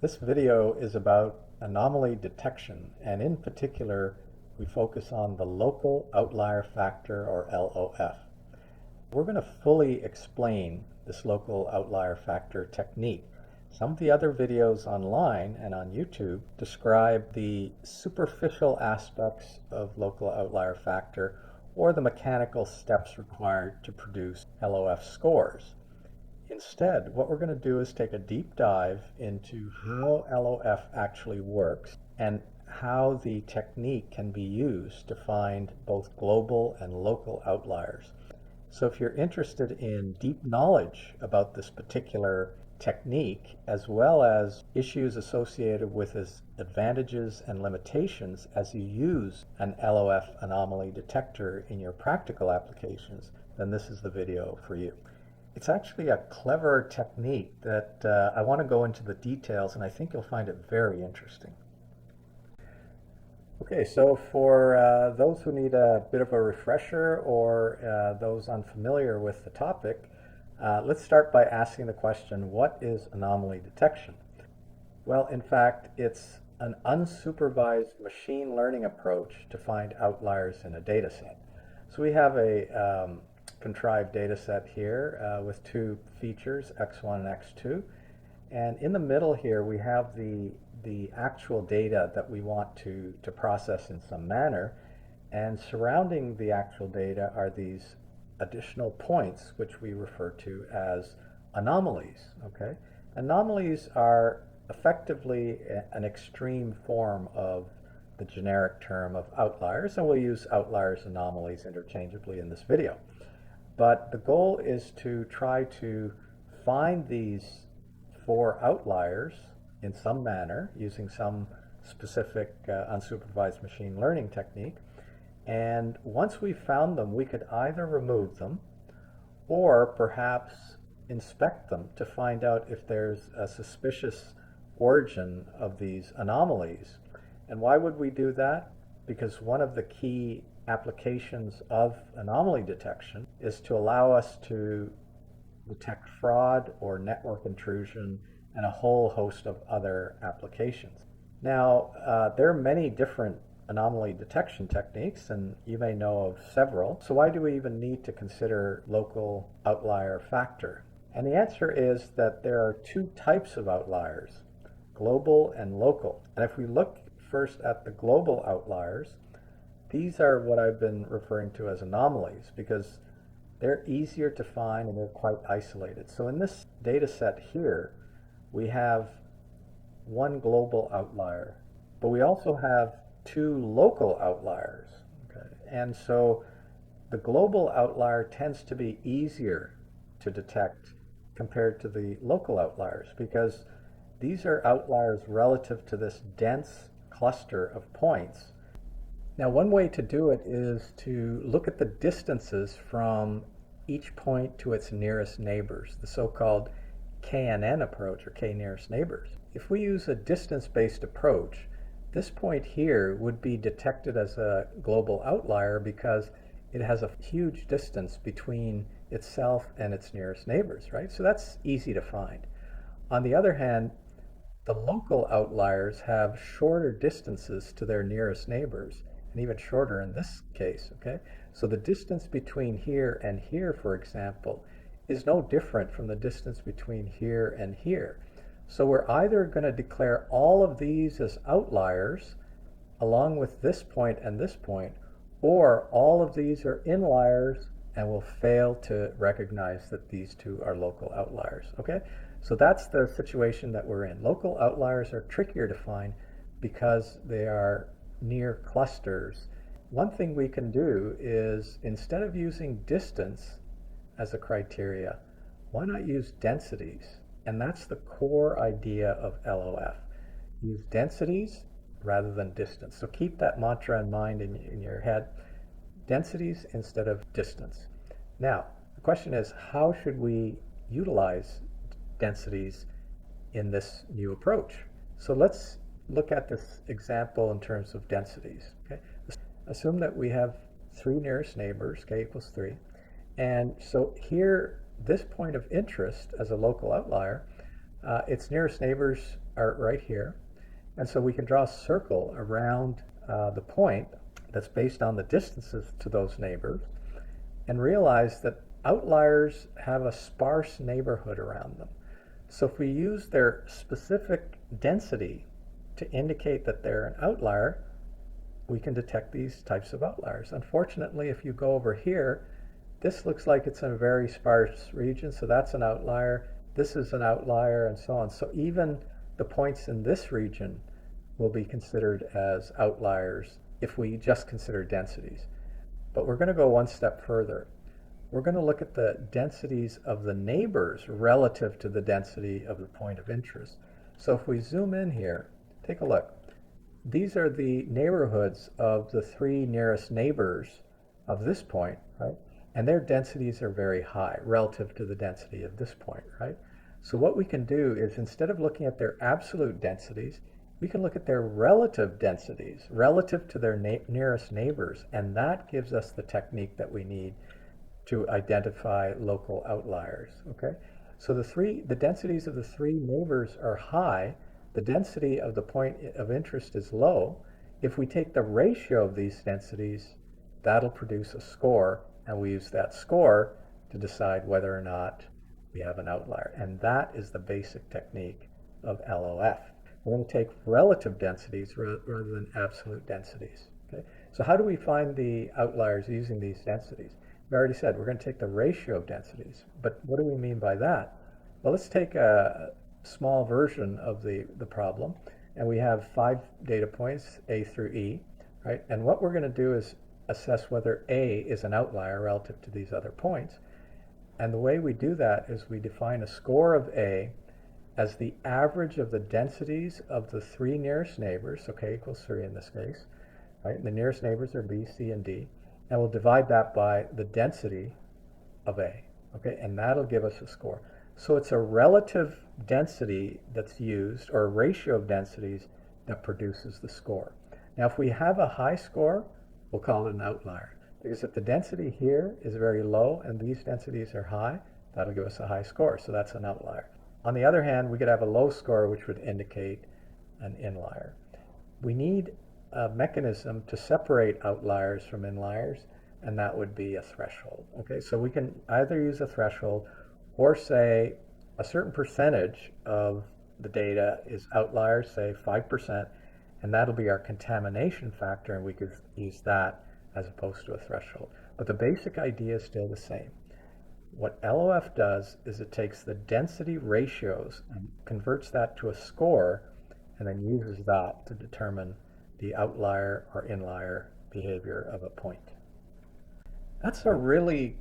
This video is about anomaly detection, and in particular, we focus on the local outlier factor, or LOF. We're going to fully explain this local outlier factor technique. Some of the other videos online and on YouTube describe the superficial aspects of local outlier factor or the mechanical steps required to produce LOF scores. Instead, what we're going to do is take a deep dive into how LOF actually works and how the technique can be used to find both global and local outliers. So if you're interested in deep knowledge about this particular technique, as well as issues associated with its advantages and limitations as you use an LOF anomaly detector in your practical applications, then this is the video for you. It's actually a clever technique that I want to go into the details, and I think you'll find it very interesting. Okay, so for those who need a bit of a refresher or those unfamiliar with the topic, let's start by asking the question, what is anomaly detection? Well, in fact, it's an unsupervised machine learning approach to find outliers in a data set. So we have a contrived data set here with two features, x1 and x2. And in the middle here, we have the actual data that we want to process in some manner. And surrounding the actual data are these additional points, which we refer to as anomalies. Okay? Anomalies are effectively an extreme form of the generic term of outliers, and we'll use outliers, anomalies interchangeably in this video. But the goal is to try to find these four outliers in some manner using some specific unsupervised machine learning technique. And once we've found them, we could either remove them or perhaps inspect them to find out if there's a suspicious origin of these anomalies. And why would we do that? Because one of the key applications of anomaly detection is to allow us to detect fraud or network intrusion and a whole host of other applications. Now, there are many different anomaly detection techniques, and you may know of several. So why do we even need to consider local outlier factor? And the answer is that there are two types of outliers, global and local. And if we look first at the global outliers, these are what I've been referring to as anomalies because they're easier to find and they're quite isolated. So in this data set here, we have one global outlier, but we also have two local outliers. Okay? And so the global outlier tends to be easier to detect compared to the local outliers because these are outliers relative to this dense cluster of points. Now, one way to do it is to look at the distances from each point to its nearest neighbors, the so-called KNN approach, or K nearest neighbors. If we use a distance-based approach, this point here would be detected as a global outlier because it has a huge distance between itself and its nearest neighbors, right? So that's easy to find. On the other hand, the local outliers have shorter distances to their nearest neighbors, and even shorter in this case, okay? So the distance between here and here, for example, is no different from the distance between here and here. So we're either going to declare all of these as outliers along with this point and this point, or all of these are inliers and we'll fail to recognize that these two are local outliers, okay? So that's the situation that we're in. Local outliers are trickier to find because they are near clusters. One thing we can do is, instead of using distance as a criteria, why not use densities? And that's the core idea of LOF. Use densities rather than distance. So keep that mantra in mind in your head. Densities instead of distance. Now, the question is, how should we utilize densities in this new approach? So let's look at this example in terms of densities. Okay? Assume that we have three nearest neighbors, k equals 3. And so here, this point of interest as a local outlier, its nearest neighbors are right here. And so we can draw a circle around the point that's based on the distances to those neighbors and realize that outliers have a sparse neighborhood around them. So if we use their specific density to indicate that they're an outlier, we can detect these types of outliers. Unfortunately, if you go over here, this looks like it's in a very sparse region, so that's an outlier. This is an outlier, and so on. So even the points in this region will be considered as outliers if we just consider densities. But we're going to go one step further. We're going to look at the densities of the neighbors relative to the density of the point of interest. So if we zoom in here, take a look. These are the neighborhoods of the three nearest neighbors of this point, right? And their densities are very high relative to the density of this point, right? So what we can do is, instead of looking at their absolute densities, we can look at their relative densities relative to their nearest neighbors, and that gives us the technique that we need to identify local outliers, okay? So the densities of the three neighbors are high, the density of the point of interest is low. If we take the ratio of these densities, that'll produce a score, and we use that score to decide whether or not we have an outlier. And that is the basic technique of LOF. We're going to take relative densities rather than absolute densities. Okay? So how do we find the outliers using these densities? We already said we're going to take the ratio of densities. But what do we mean by that? Well, let's take a small version of the problem. And we have 5 data points, A through E. Right? And what we're going to do is assess whether A is an outlier relative to these other points. And the way we do that is we define a score of A as the average of the densities of the 3 nearest neighbors, so K equals 3 in this case, right? And the nearest neighbors are B, C, and D, and we'll divide that by the density of A, okay? And that'll give us a score. So it's a relative density that's used, or a ratio of densities that produces the score. Now, if we have a high score, we'll call it an outlier. Because if the density here is very low and these densities are high, that'll give us a high score, so that's an outlier. On the other hand, we could have a low score, which would indicate an inlier. We need a mechanism to separate outliers from inliers, and that would be a threshold. Okay, so we can either use a threshold or say a certain percentage of the data is outliers, say 5%, and that'll be our contamination factor, and we could use that as opposed to a threshold. But the basic idea is still the same. What LOF does is it takes the density ratios and converts that to a score, and then uses that to determine the outlier or inlier behavior of a point. That's a really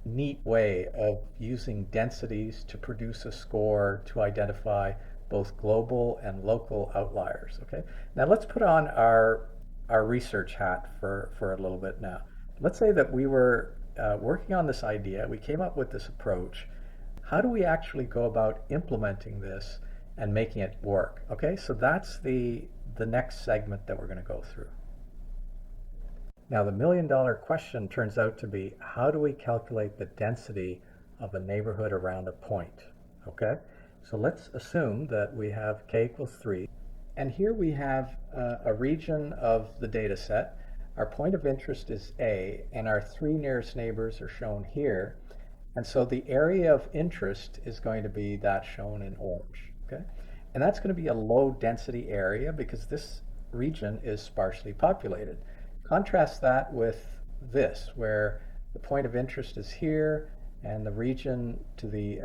neat way of using densities to produce a score to identify both global and local outliers. Okay, now let's put on our research hat for a little bit now. Let's say that we were working on this idea, we came up with this approach. How do we actually go about implementing this and making it work? Okay, so that's the next segment that we're going to go through. Now, the million-dollar question turns out to be, how do we calculate the density of a neighborhood around a point? Okay, so let's assume that we have K equals 3, and here we have a region of the data set. Our point of interest is A, and our 3 nearest neighbors are shown here. And so the area of interest is going to be that shown in orange, okay? And that's going to be a low density area because this region is sparsely populated. Contrast that with this, where the point of interest is here, and the region to the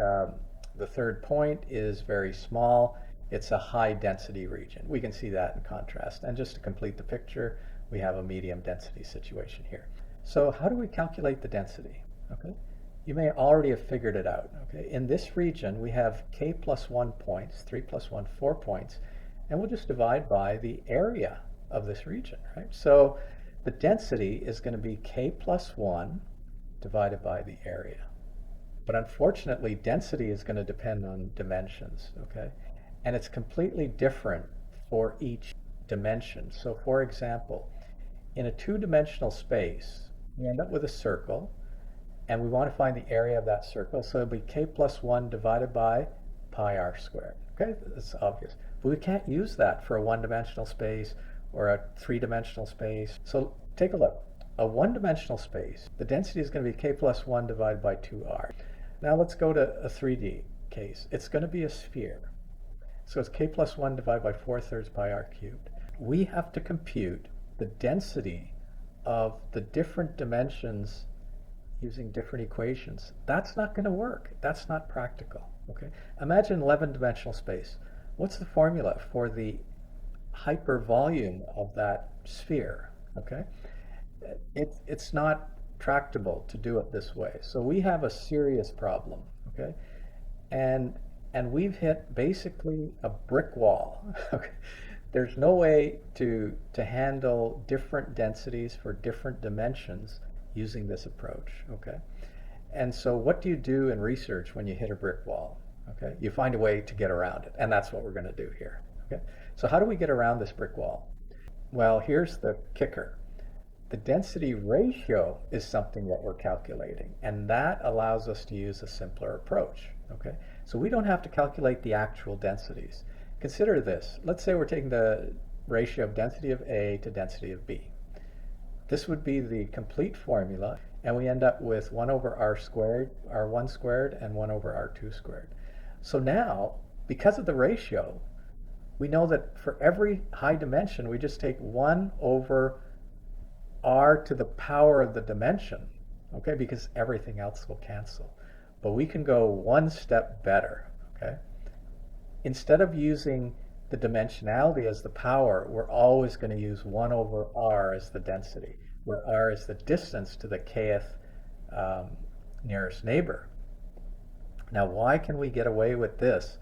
3rd point is very small. It's a high density region. We can see that in contrast. And just to complete the picture, we have a medium density situation here. So how do we calculate the density? Okay, you may already have figured it out. Okay, in this region we have K plus 1 points, 3 plus 1, 4 points, and we'll just divide by the area of this region, right? So the density is going to be K plus 1 divided by the area. But unfortunately, density is going to depend on dimensions, okay? And it's completely different for each dimension. So for example, in a 2-dimensional space, we end up with a circle, and we want to find the area of that circle, so it'll be K plus 1 divided by pi r squared. Okay, that's obvious. But we can't use that for a one-dimensional space or a three-dimensional space. So take a look. A one-dimensional space, the density is going to be k plus 1 divided by 2r. Now let's go to a 3D case. It's going to be a sphere. So it's k plus 1 divided by 4/3 pi r cubed. We have to compute the density of the different dimensions using different equations. That's not going to work. That's not practical. Okay? Imagine 11-dimensional space. What's the formula for the hypervolume of that sphere? Okay? It's not tractable to do it this way. So we have a serious problem. Okay? And we've hit basically a brick wall. Okay? There's no way to handle different densities for different dimensions using this approach, okay? And so what do you do in research when you hit a brick wall? Okay, you find a way to get around it, and that's what we're going to do here. Okay, so how do we get around this brick wall? Well, here's the kicker. The density ratio is something that we're calculating, and that allows us to use a simpler approach. Okay, so we don't have to calculate the actual densities. Consider this. Let's say we're taking the ratio of density of A to density of B. This would be the complete formula, and we end up with 1 over r squared, r1 squared, and 1 over r2 squared. So now, because of the ratio, we know that for every high dimension, we just take 1 over r to the power of the dimension, okay, because everything else will cancel. But we can go one step better, okay? Instead of using the dimensionality as the power, we're always going to use 1 over r as the density, where r is the distance to the kth nearest neighbor. Now, why can we get away with this?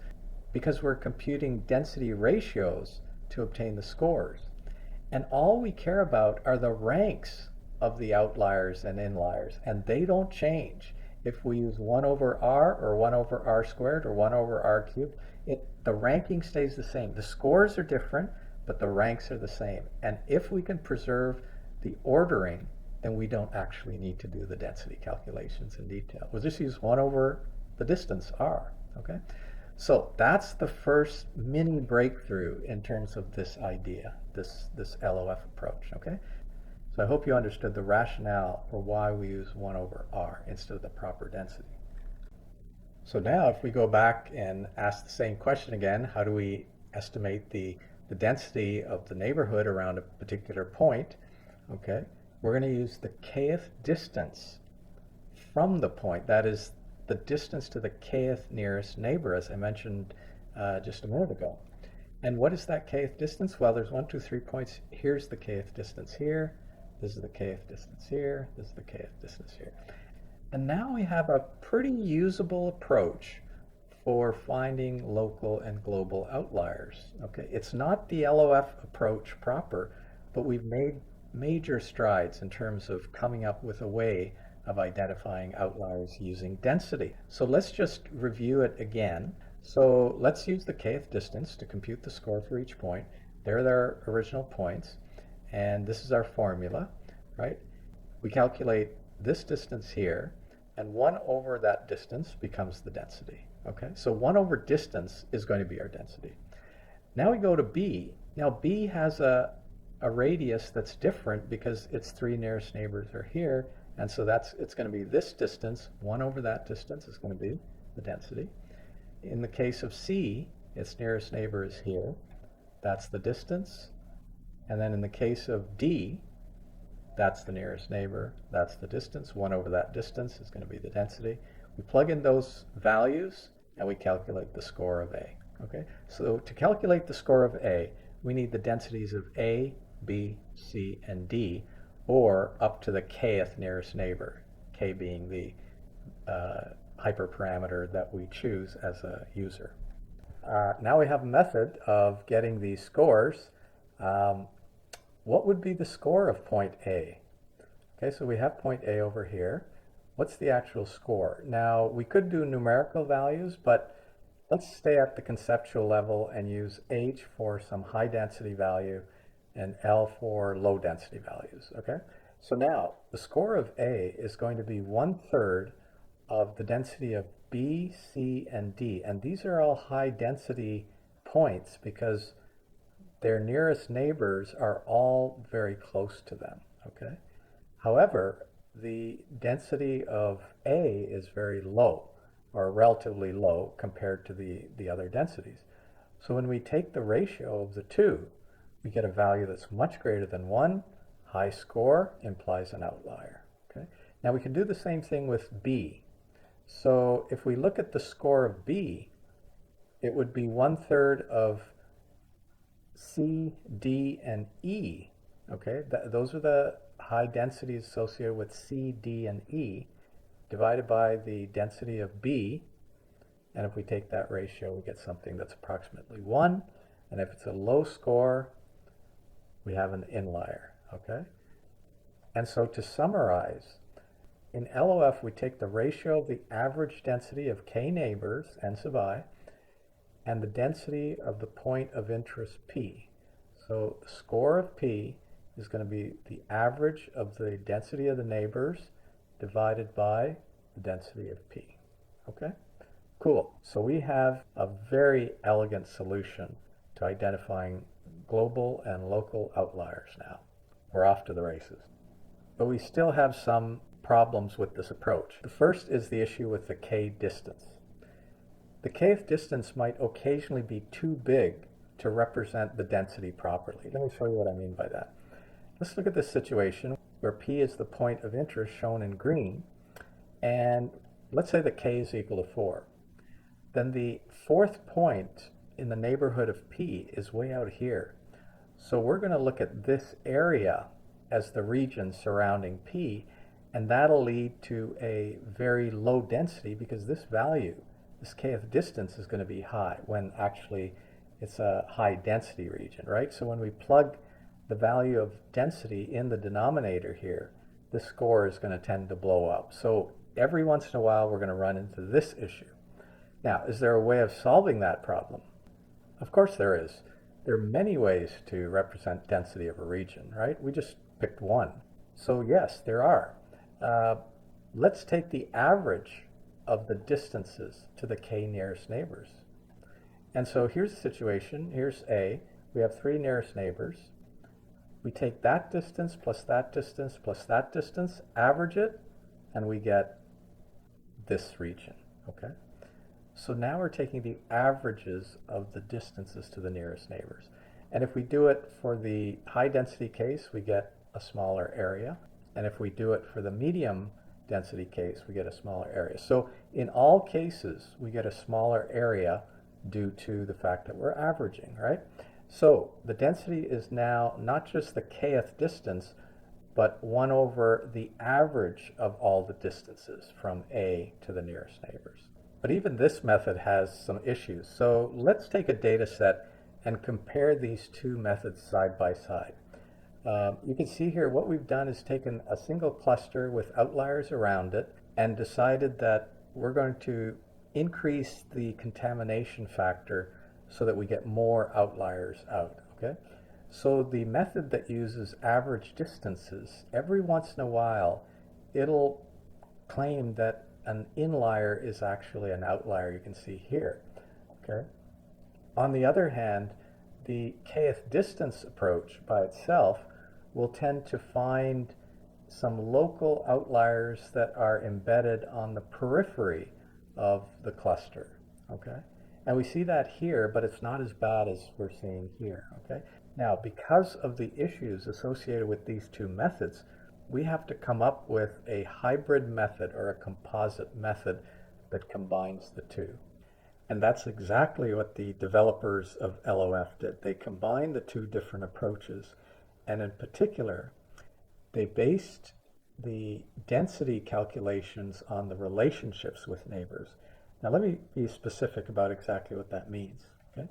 Because we're computing density ratios to obtain the scores. And all we care about are the ranks of the outliers and inliers, and they don't change. If we use 1 over r or 1 over r squared or 1 over r cubed, the ranking stays the same. The scores are different, but the ranks are the same. And if we can preserve the ordering, then we don't actually need to do the density calculations in detail. We'll just use 1 over the distance, r, okay? So that's the first mini breakthrough in terms of this idea, this LOF approach, okay? So I hope you understood the rationale for why we use 1 over r instead of the proper density. So now if we go back and ask the same question again, how do we estimate the density of the neighborhood around a particular point? Okay, we're going to use the kth distance from the point, that is the distance to the kth nearest neighbor, as I mentioned just a minute ago. And what is that kth distance? Well, there's 1, 2, 3 points. Here's the kth distance here. This is the kth distance here. This is the kth distance here. And now we have a pretty usable approach for finding local and global outliers. Okay, it's not the LOF approach proper, but we've made major strides in terms of coming up with a way of identifying outliers using density. So let's just review it again. So let's use the kth distance to compute the score for each point. There are their original points, and this is our formula, right? We calculate this distance here, and 1 over that distance becomes the density, okay? So 1 over distance is going to be our density. Now we go to B. Now B has a radius that's different because its 3 nearest neighbors are here, and so it's going to be this distance. 1 over that distance is going to be the density. In the case of C, its nearest neighbor is here. That's the distance. And then in the case of D, that's the nearest neighbor. That's the distance. 1 over that distance is going to be the density. We plug in those values, and we calculate the score of A. Okay? So to calculate the score of A, we need the densities of A, B, C, and D, or up to the kth nearest neighbor, k being the hyperparameter that we choose as a user. Now we have a method of getting these scores. What would be the score of point A? Okay, so we have point A over here. What's the actual score? Now, we could do numerical values, but let's stay at the conceptual level and use H for some high density value and L for low density values, okay? So now, the score of A is going to be 1/3 of the density of B, C, and D. And these are all high density points because their nearest neighbors are all very close to them, okay? However, the density of A is very low, or relatively low compared to the other densities. So when we take the ratio of the two, we get a value that's much greater than 1. High score implies an outlier, okay? Now we can do the same thing with B. So if we look at the score of B, it would be 1/3 of C, D, and E, okay? Those are the high densities associated with C, D, and E, divided by the density of B. And if we take that ratio, we get something that's approximately 1. And if it's a low score, we have an inlier, okay? And so to summarize, in LOF, we take the ratio of the average density of K neighbors, N sub I, and the density of the point of interest P. So the score of P is going to be the average of the density of the neighbors divided by the density of P, okay? Cool. So we have a very elegant solution to identifying global and local outliers now. We're off to the races. But we still have some problems with this approach. The first is the issue with the K distance. The Kth distance might occasionally be too big to represent the density properly. Let me show you what I mean by that. Let's look at this situation where P is the point of interest shown in green, and let's say that K is equal to 4. Then the fourth point in the neighborhood of P is way out here. So we're going to look at this area as the region surrounding P, and that'll lead to a very low density because this value, this Kth distance, is going to be high when actually it's a high density region, right? So when we plug the value of density in the denominator here, the score is going to tend to blow up. So every once in a while we're going to run into this issue. Now, is there a way of solving that problem? Of course there is. There are many ways to represent density of a region, right? We just picked one. So yes, there are. Let's take the average of the distances to the K nearest neighbors. And so here's the situation. Here's A. We have 3 nearest neighbors. We take that distance plus that distance plus that distance, average it, and we get this region, okay? So now we're taking the averages of the distances to the nearest neighbors. And if we do it for the high density case, we get a smaller area. And if we do it for the medium density case, we get a smaller area. So in all cases, we get a smaller area due to the fact that we're averaging, right? So the density is now not just the Kth distance, but 1 over the average of all the distances from A to the nearest neighbors. But even this method has some issues. So let's take a data set and compare these two methods side by side. You can see here what we've done is taken a single cluster with outliers around it and decided that we're going to increase the contamination factor so that we get more outliers out, okay? So the method that uses average distances, every once in a while, it'll claim that an inlier is actually an outlier, you can see here, okay? On the other hand, the Kth distance approach by itself will tend to find some local outliers that are embedded on the periphery of the cluster, okay? And we see that here, but it's not as bad as we're seeing here, okay? Now, because of the issues associated with these two methods, we have to come up with a hybrid method or a composite method that combines the two. And that's exactly what the developers of LOF did. They combined the two different approaches, and in particular, they based the density calculations on the relationships with neighbors. Now let me be specific about exactly what that means, okay?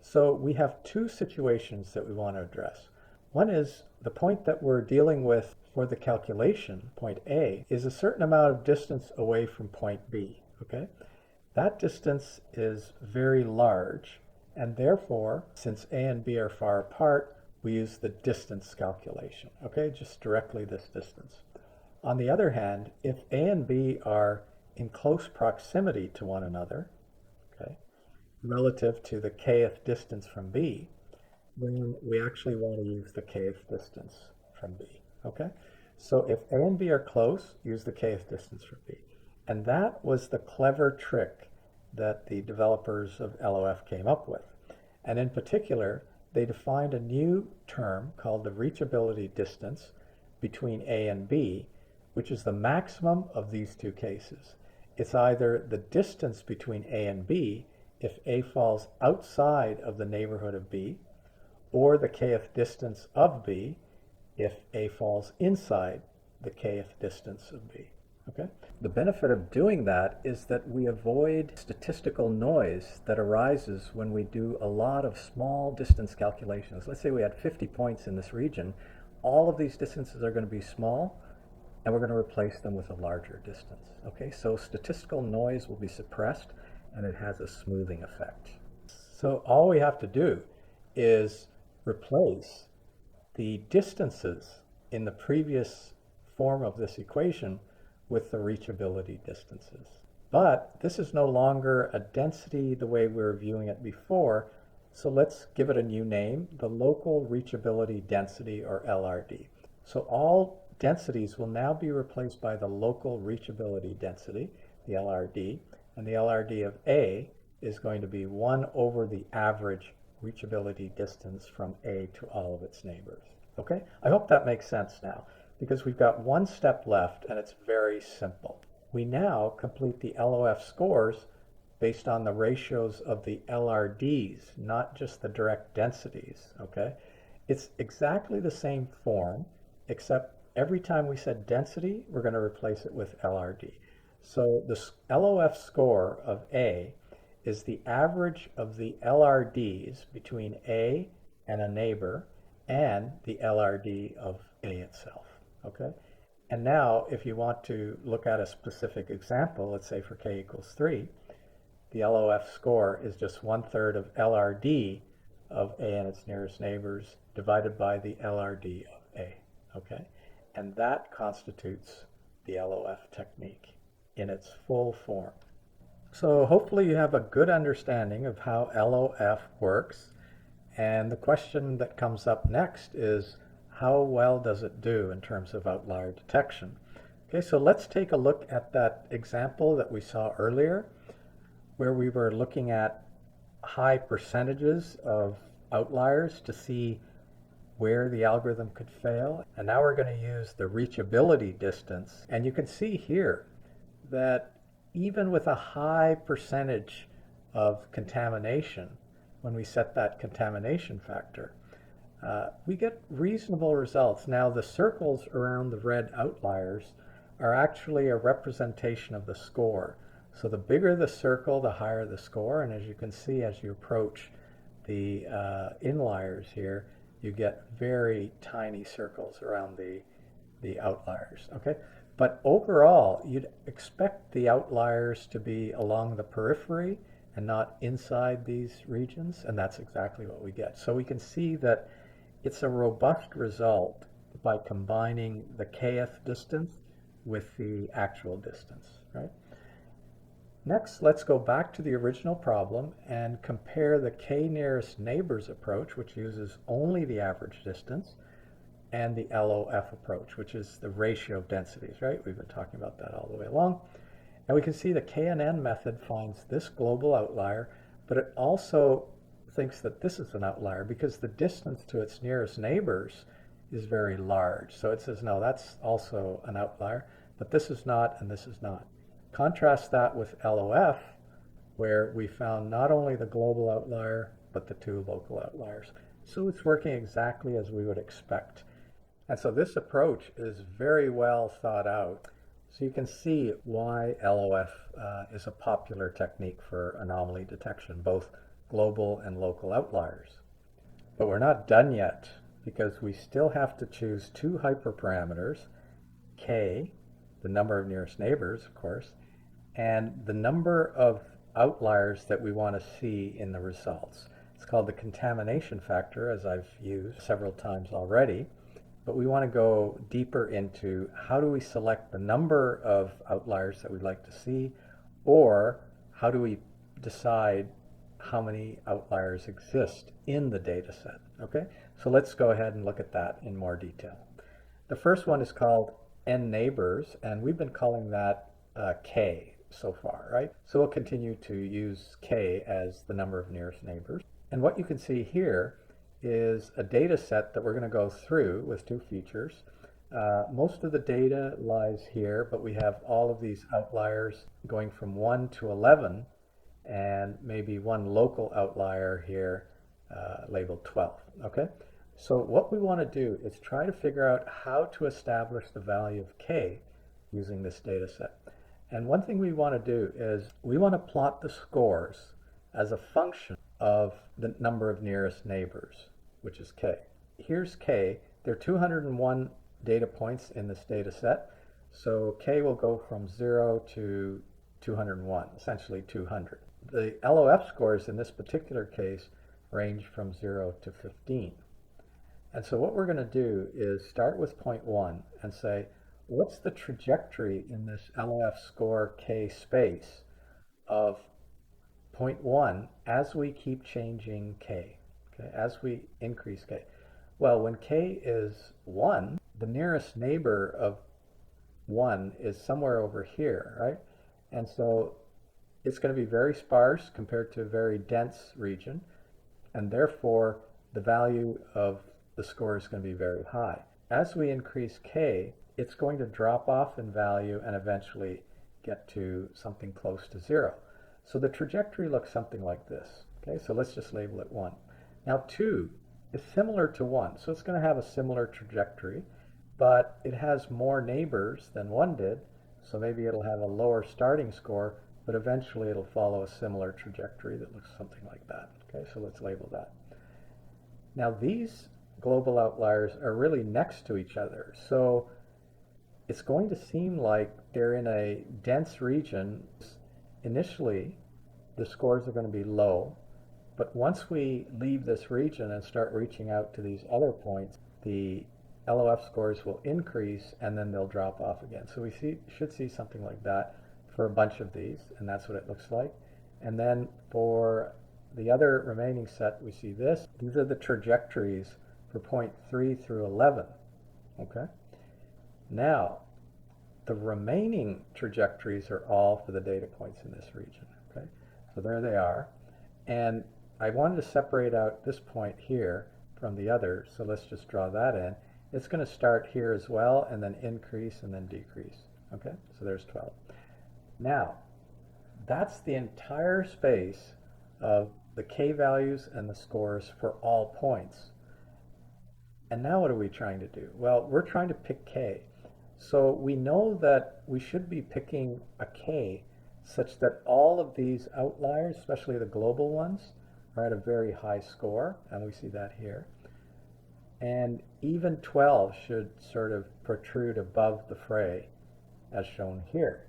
So we have two situations that we want to address. One is the point that we're dealing with for the calculation, point A, is a certain amount of distance away from point B, okay? That distance is very large, and therefore, since A and B are far apart, we use the distance calculation, okay? Just directly this distance. On the other hand, if A and B are in close proximity to one another, okay, relative to the kth distance from B, then we actually want to use the kth distance from B, okay? So if A and B are close, use the kth distance from B. And that was the clever trick that the developers of LOF came up with. And in particular, they defined a new term called the reachability distance between A and B, which is the maximum of these two cases. It's either the distance between A and B if A falls outside of the neighborhood of B, or the kth distance of B if A falls inside the kth distance of B. Okay? The benefit of doing that is that we avoid statistical noise that arises when we do a lot of small distance calculations. Let's say we had 50 points in this region. All of these distances are going to be small, and we're going to replace them with a larger distance. Okay, so statistical noise will be suppressed, and it has a smoothing effect. So all we have to do is replace the distances in the previous form of this equation with the reachability distances. But this is no longer a density the way we were viewing it before, so let's give it a new name, the local reachability density, or LRD. So all densities will now be replaced by the local reachability density, the LRD, and the LRD of A is going to be 1 over the average reachability distance from A to all of its neighbors. Okay? I hope that makes sense now, because we've got one step left and it's very simple. We now complete the LOF scores based on the ratios of the LRDs, not just the direct densities. Okay? It's exactly the same form, except every time we said density, we're going to replace it with LRD. So the LOF score of A is the average of the LRDs between A and a neighbor and the LRD of A itself, okay? And now, if you want to look at a specific example, let's say for k equals 3, the LOF score is just 1/3 of LRD of A and its nearest neighbors divided by the LRD of A, okay? And that constitutes the LOF technique in its full form. So hopefully you have a good understanding of how LOF works. And the question that comes up next is, how well does it do in terms of outlier detection? Okay, so let's take a look at that example that we saw earlier, where we were looking at high percentages of outliers to see where the algorithm could fail. And now we're going to use the reachability distance. And you can see here that even with a high percentage of contamination, when we set that contamination factor, we get reasonable results. Now the circles around the red outliers are actually a representation of the score. So the bigger the circle, the higher the score. And as you can see, as you approach the inliers here, you get very tiny circles around the outliers, okay? But overall, you'd expect the outliers to be along the periphery and not inside these regions, and that's exactly what we get. So we can see that it's a robust result by combining the kth distance with the actual distance, right? Next, let's go back to the original problem and compare the k nearest neighbors approach, which uses only the average distance, and the LOF approach, which is the ratio of densities, right? We've been talking about that all the way along. And we can see the KNN method finds this global outlier, but it also thinks that this is an outlier because the distance to its nearest neighbors is very large. So it says, no, that's also an outlier, but this is not, and this is not. Contrast that with LOF, where we found not only the global outlier, but the two local outliers. So it's working exactly as we would expect. And so this approach is very well thought out. So you can see why LOF is a popular technique for anomaly detection, both global and local outliers. But we're not done yet, because we still have to choose two hyperparameters, k, the number of nearest neighbors, of course, and the number of outliers that we want to see in the results. It's called the contamination factor, as I've used several times already. But we want to go deeper into how do we select the number of outliers that we'd like to see, or how do we decide how many outliers exist in the data set. Okay, so let's go ahead and look at that in more detail. The first one is called n neighbors, and we've been calling that k so far, right? So we'll continue to use k as the number of nearest neighbors. And what you can see here is a data set that we're going to go through with two features. Most of the data lies here, but we have all of these outliers going from 1 to 11, and maybe one local outlier here labeled 12. Okay, so what we want to do is try to figure out how to establish the value of k using this data set. And one thing we want to do is we want to plot the scores as a function of the number of nearest neighbors, which is k. Here's k. There are 201 data points in this data set, so k will go from 0 to 201, essentially 200. The LOF scores in this particular case range from 0 to 15. And so what we're going to do is start with point 1 and say, what's the trajectory in this LOF score k space of point 1 as we keep changing k, okay, as we increase k? Well, when k is 1, the nearest neighbor of 1 is somewhere over here, right? And so it's going to be very sparse compared to a very dense region, and therefore the value of the score is going to be very high. As we increase k, it's going to drop off in value and eventually get to something close to 0. So the trajectory looks something like this. Okay, so let's just label it 1. Now 2 is similar to 1, so it's going to have a similar trajectory, but it has more neighbors than 1 did, so maybe it'll have a lower starting score, but eventually it'll follow a similar trajectory that looks something like that. Okay, so let's label that. Now these global outliers are really next to each other, so it's going to seem like they're in a dense region. Initially, the scores are going to be low, but once we leave this region and start reaching out to these other points, the LOF scores will increase and then they'll drop off again. So we should see something like that for a bunch of these, and that's what it looks like. And then for the other remaining set, we see this. These are the trajectories for point 3 through 11. Okay. Now, the remaining trajectories are all for the data points in this region. Okay, so there they are. And I wanted to separate out this point here from the other, so let's just draw that in. It's going to start here as well, and then increase and then decrease. Okay, so there's 12. Now, that's the entire space of the k values and the scores for all points. And now what are we trying to do? Well, we're trying to pick k. So we know that we should be picking a k such that all of these outliers, especially the global ones, are at a very high score, and we see that here. And even 12 should sort of protrude above the fray, as shown here.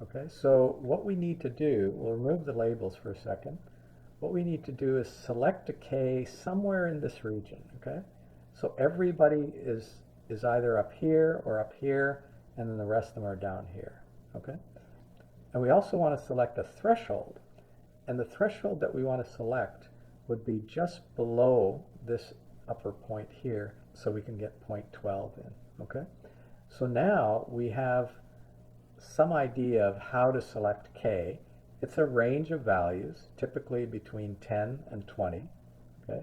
Okay, so what we need to do, we'll remove the labels for a second. What we need to do is select a k somewhere in this region, okay? So everybody is either up here or up here, and then the rest of them are down here, okay? And we also want to select a threshold, and the threshold that we want to select would be just below this upper point here, so we can get point 12 in, okay? So now we have some idea of how to select k. It's a range of values, typically between 10 and 20, okay?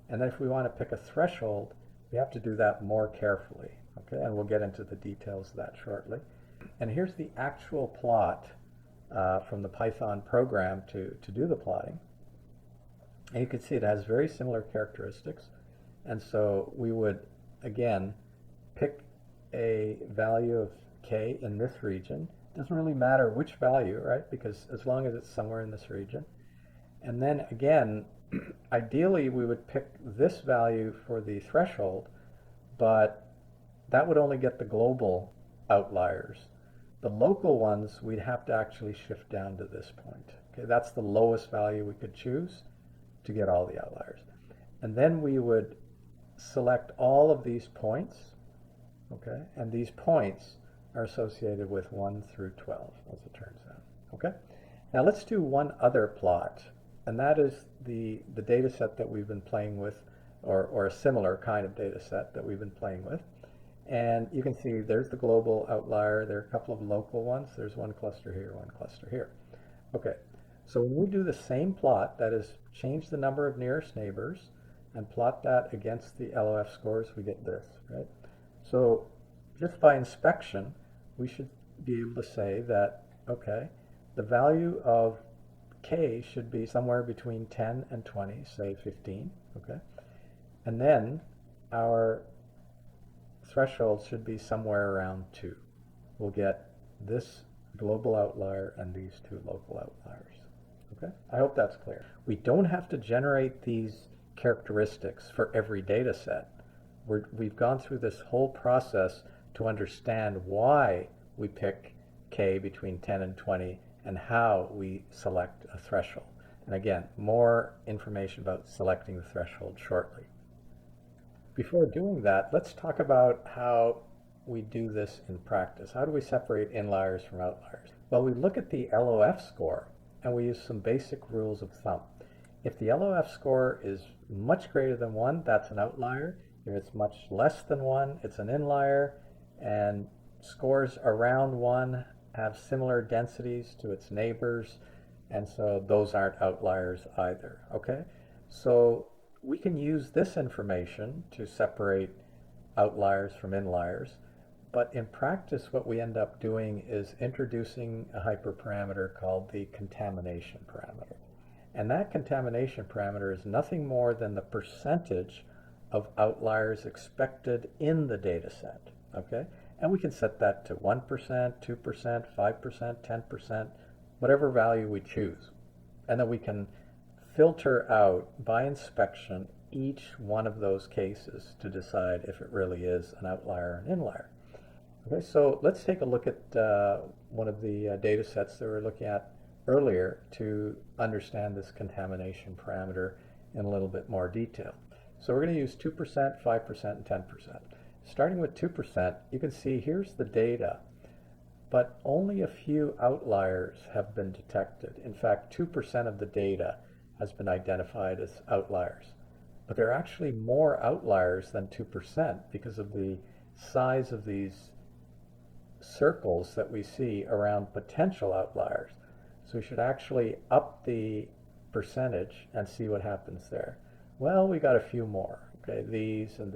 And then if we want to pick a threshold, we have to do that more carefully, okay? And we'll get into the details of that shortly. And here's the actual plot from the Python program to do the plotting. And you can see it has very similar characteristics. And so we would, again, pick a value of k in this region. It doesn't really matter which value, right? Because as long as it's somewhere in this region. And then again, ideally we would pick this value for the threshold, but that would only get the global outliers. The local ones, we'd have to actually shift down to this point. Okay, that's the lowest value we could choose to get all the outliers. And then we would select all of these points, okay? And these points are associated with 1 through 12, as it turns out, okay? Now let's do one other plot and that is the data set that we've been playing with, or a similar kind of data set that we've been playing with. And you can see there's the global outlier. There are a couple of local ones. There's one cluster here, one cluster here. Okay, so when we do the same plot, that is, change the number of nearest neighbors and plot that against the LOF scores, we get this, right? So just by inspection, we should be able to say that, okay, the value of k should be somewhere between 10 and 20, say 15, okay? And then our threshold should be somewhere around 2. We'll get this global outlier and these two local outliers. Okay, I hope that's clear. We don't have to generate these characteristics for every data set. We've gone through this whole process to understand why we pick k between 10 and 20 and how we select a threshold. And again, more information about selecting the threshold shortly. Before doing that, let's talk about how we do this in practice. How do we separate inliers from outliers? Well, we look at the LOF score and we use some basic rules of thumb. If the LOF score is much greater than 1, that's an outlier. If it's much less than 1, it's an inlier. And scores around 1 have similar densities to its neighbors, and so those aren't outliers either, okay? So we can use this information to separate outliers from inliers, but in practice what we end up doing is introducing a hyperparameter called the contamination parameter. And that contamination parameter is nothing more than the percentage of outliers expected in the data set, okay? And we can set that to 1%, 2%, 5%, 10%, whatever value we choose. And then we can filter out by inspection each one of those cases to decide if it really is an outlier or an inlier. Okay, so let's take a look at one of the data sets that we were looking at earlier to understand this contamination parameter in a little bit more detail. So we're going to use 2%, 5%, and 10%. Starting with 2%, you can see here's the data, but only a few outliers have been detected. In fact, 2% of the data has been identified as outliers. But there are actually more outliers than 2% because of the size of these circles that we see around potential outliers. So we should actually up the percentage and see what happens there. Well, we got a few more, okay, these and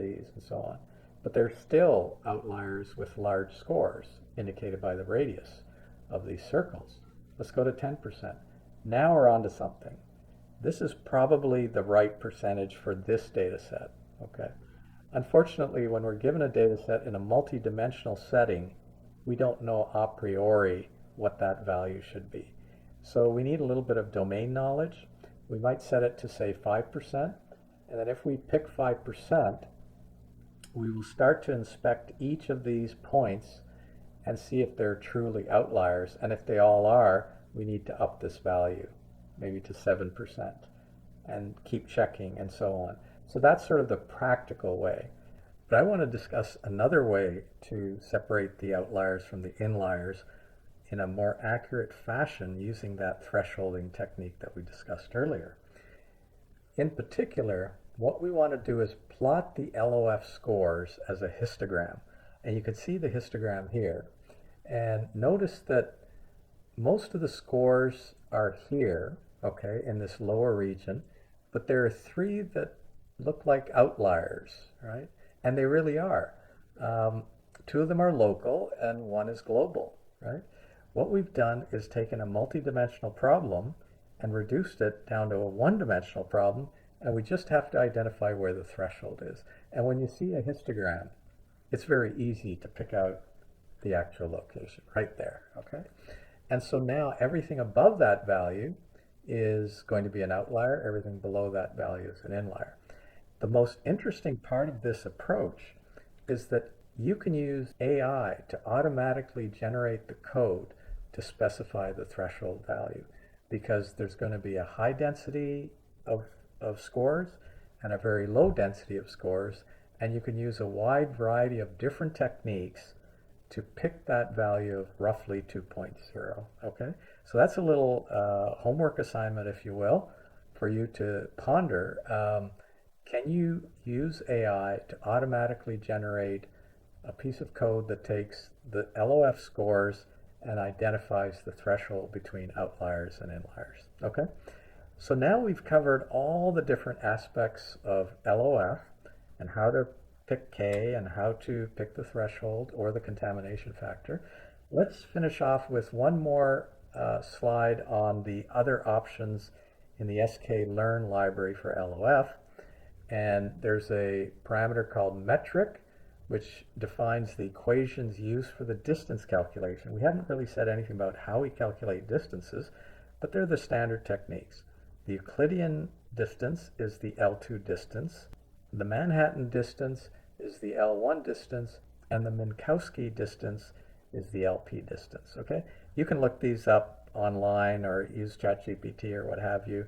so on. But they're still outliers with large scores indicated by the radius of these circles. Let's go to 10%. Now we're on to something. This is probably the right percentage for this data set, okay? Unfortunately, when we're given a data set in a multi-dimensional setting, we don't know a priori what that value should be. So we need a little bit of domain knowledge. We might set it to, say, 5%, and then if we pick 5%, we will start to inspect each of these points and see if they're truly outliers. And if they all are, we need to up this value, maybe to 7%, and keep checking and so on. So that's sort of the practical way. But I want to discuss another way to separate the outliers from the inliers in a more accurate fashion using that thresholding technique that we discussed earlier. In particular, what we want to do is plot the LOF scores as a histogram. And you can see the histogram here. And notice that most of the scores are here, okay, in this lower region, but there are 3 that look like outliers, right? And they really are. 2 of them are local and 1 is global, right? What we've done is taken a multi-dimensional problem and reduced it down to a one-dimensional problem, and we just have to identify where the threshold is. And when you see a histogram, it's very easy to pick out the actual location right there, okay? And so now everything above that value is going to be an outlier, everything below that value is an inlier. The most interesting part of this approach is that you can use AI to automatically generate the code to specify the threshold value, because there's going to be a high density of scores and a very low density of scores, and you can use a wide variety of different techniques to pick that value of roughly 2.0, okay? So that's a little homework assignment, if you will. for you to ponder. Can you use AI to automatically generate a piece of code that takes the LOF scores and identifies the threshold between outliers and inliers? Okay, so now we've covered all the different aspects of LOF and how to pick K and how to pick the threshold or the contamination factor. Let's finish off with one more slide on the other options in the sklearn library for LOF. And there's a parameter called metric, which defines the equations used for the distance calculation. We haven't really said anything about how we calculate distances, but they're the standard techniques. The Euclidean distance is the L2 distance. The Manhattan distance is the L1 distance, and the Minkowski distance is the LP distance. Okay, you can look these up online or use ChatGPT or what have you.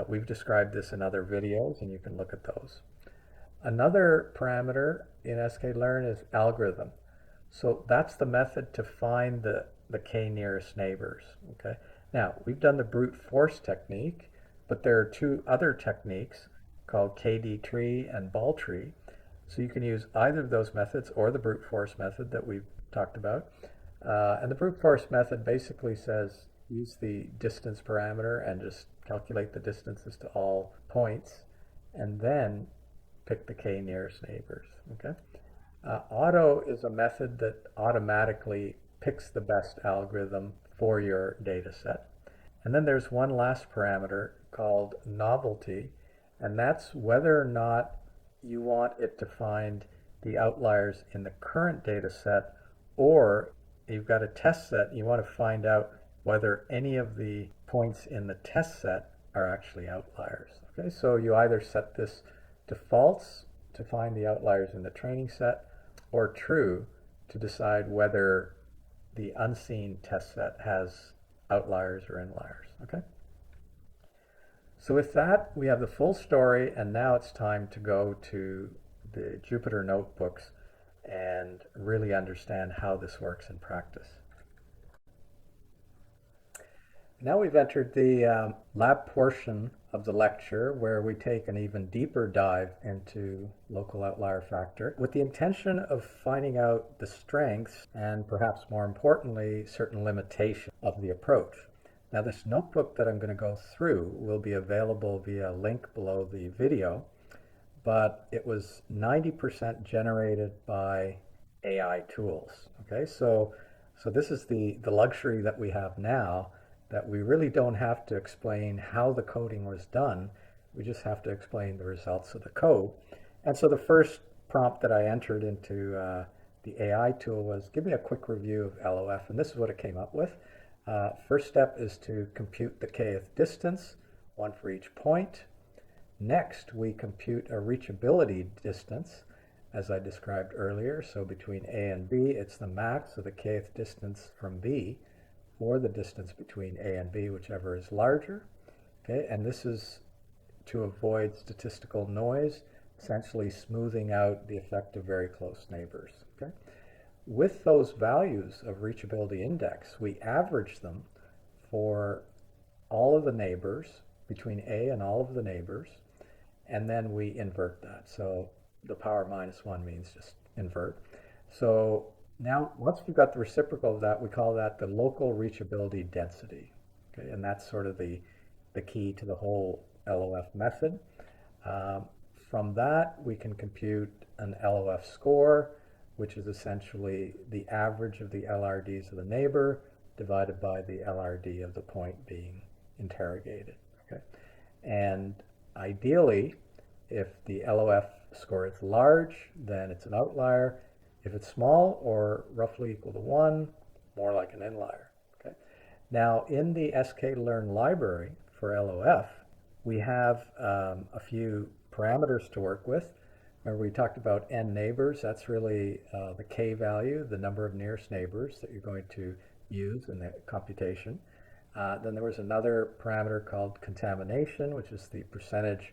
We've described this in other videos, and you can look at those. Another parameter in sklearn is algorithm. So that's the method to find the k nearest neighbors. Okay. Now, we've done the brute force technique, but there are two other techniques called KD tree and ball tree. So you can use either of those methods or the brute force method that we've talked about. And the brute force method basically says use the distance parameter and just calculate the distances to all points, and then pick the k nearest neighbors. Okay. Auto is a method that automatically picks the best algorithm for your data set. And then there's one last parameter called novelty, and that's whether or not you want it to find the outliers in the current data set, or you've got a test set, you want to find out whether any of the points in the test set are actually outliers. Okay, so you either set this to false to find the outliers in the training set, or true to decide whether the unseen test set has outliers or inliers. Okay. So with that, we have the full story, and now it's time to go to the Jupyter notebooks and really understand how this works in practice. Now we've entered the lab portion of the lecture, where we take an even deeper dive into local outlier factor with the intention of finding out the strengths and, perhaps more importantly, certain limitations of the approach. Now, this notebook that I'm going to go through will be available via a link below the video, but it was 90% generated by AI tools. Okay, so this is the luxury that we have now, that we really don't have to explain how the coding was done. We just have to explain the results of the code. And so the first prompt that I entered into the AI tool was, give me a quick review of LOF, and this is what it came up with. First step is to compute the kth distance, one for each point. Next, we compute a reachability distance, as I described earlier. So between A and B, it's the max of the kth distance from B, or the distance between A and B, whichever is larger. Okay, and this is to avoid statistical noise, essentially smoothing out the effect of very close neighbors. Okay. With those values of reachability index, we average them for all of the neighbors, between A and all of the neighbors, and then we invert that. So the power -1 means just invert. So now, once we've got the reciprocal of that, we call that the local reachability density. Okay, and that's sort of the key to the whole LOF method. From that, we can compute an LOF score, which is essentially the average of the LRDs of the neighbor divided by the LRD of the point being interrogated. Okay, and ideally, if the LOF score is large, then it's an outlier. If it's small or roughly equal to 1, more like an inlier. Okay. Now, in the sklearn library for LOF, we have a few parameters to work with. Remember, we talked about n neighbors. That's really the k value, the number of nearest neighbors that you're going to use in the computation. Then there was another parameter called contamination, which is the percentage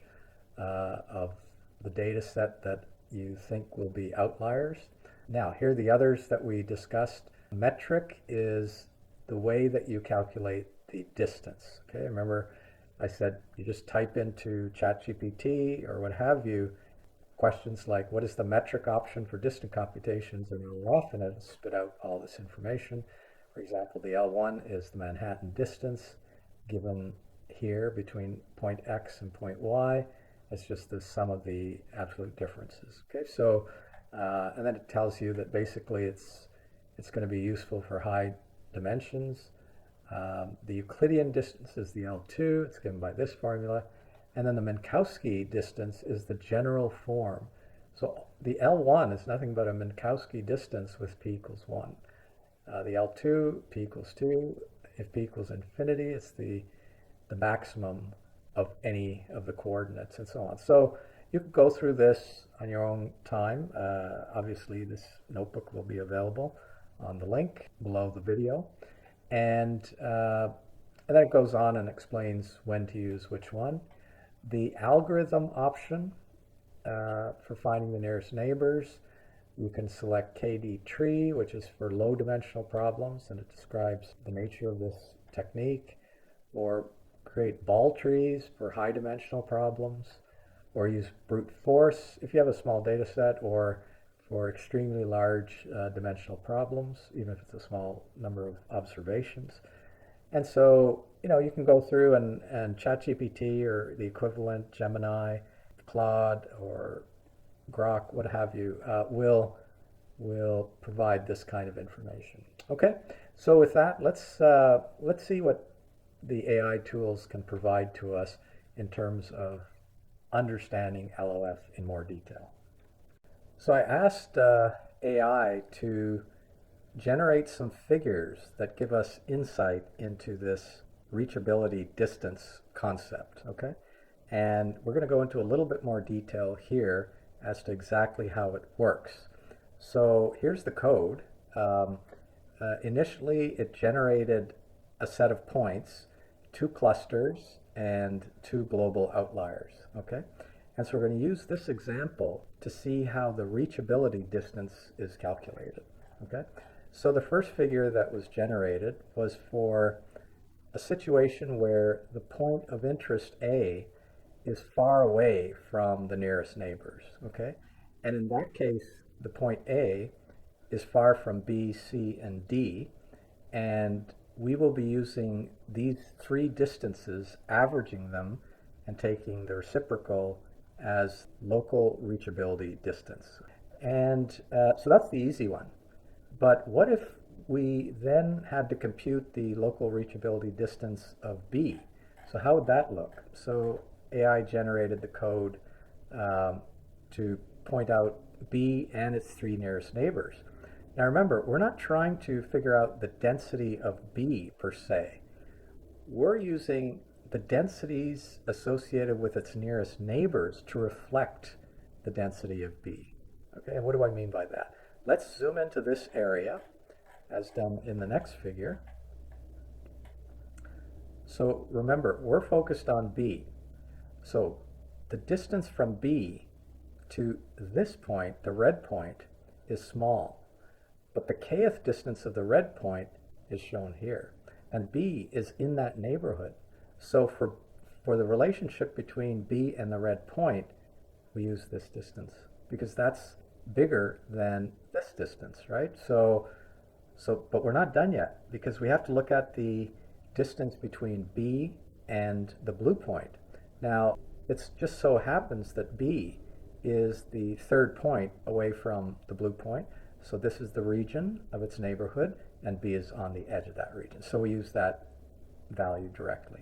of the data set that you think will be outliers. Now, here are the others that we discussed. Metric is the way that you calculate the distance. Okay, remember, I said you just type into ChatGPT or what have you questions like what is the metric option for distant computations, and it'll often it'll spit out all this information. For example, the L1 is the Manhattan distance given here between point X and point Y. It's just the sum of the absolute differences. Okay, so and then it tells you that basically it's going to be useful for high dimensions. The Euclidean distance is the L2. It's given by this formula. And then the Minkowski distance is the general form. So the L1 is nothing but a Minkowski distance with p equals 1. The L2, p equals 2. If p equals infinity, it's the maximum of any of the coordinates and so on. So you can go through this on your own time. Obviously, this notebook will be available on the link below the video. And then it goes on and explains when to use which one. The algorithm option for finding the nearest neighbors, you can select KD tree, which is for low dimensional problems, and it describes the nature of this technique, or create ball trees for high dimensional problems, or use brute force if you have a small data set, or for extremely large dimensional problems, even if it's a small number of observations. And so, you can go through and ChatGPT or the equivalent, Gemini, Claude, or Grok, what have you, will provide this kind of information. Okay, so with that, let's see what the AI tools can provide to us in terms of understanding LOF in more detail. So I asked AI to generate some figures that give us insight into this reachability distance concept, okay? And we're going to go into a little bit more detail here as to exactly how it works. So here's the code. Initially, it generated a set of points, 2 clusters, and 2 global outliers, okay? And so we're going to use this example to see how the reachability distance is calculated, okay? So the first figure that was generated was for a situation where the point of interest A is far away from the nearest neighbors, okay? And in that case, the point A is far from B, C, and D, and we will be using these 3 distances, averaging them, and taking the reciprocal as local reachability distance. And so that's the easy one. But what if we then had to compute the local reachability distance of B? So how would that look? So AI generated the code to point out B and its 3 nearest neighbors. Now remember, we're not trying to figure out the density of B per se. We're using the densities associated with its nearest neighbors to reflect the density of B. Okay, and what do I mean by that? Let's zoom into this area, as done in the next figure. So remember, we're focused on B. So the distance from B to this point, the red point, is small. But the kth distance of the red point is shown here. And B is in that neighborhood. So for the relationship between B and the red point, we use this distance because that's bigger than this distance, right? But we're not done yet because we have to look at the distance between B and the blue point. Now, it just so happens that B is the 3rd point away from the blue point. So this is the region of its neighborhood, and B is on the edge of that region. So we use that value directly.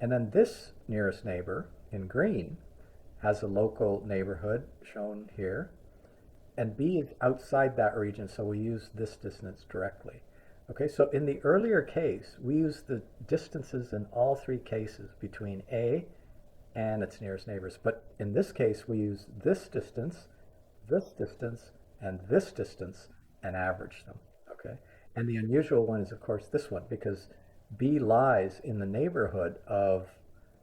And then this nearest neighbor in green has a local neighborhood shown here, and B is outside that region, so we use this distance directly. Okay, so in the earlier case, we use the distances in all 3 cases between A and its nearest neighbors. But in this case, we use this distance, and this distance, and average them, okay? And the unusual one is, of course, this one, because B lies in the neighborhood of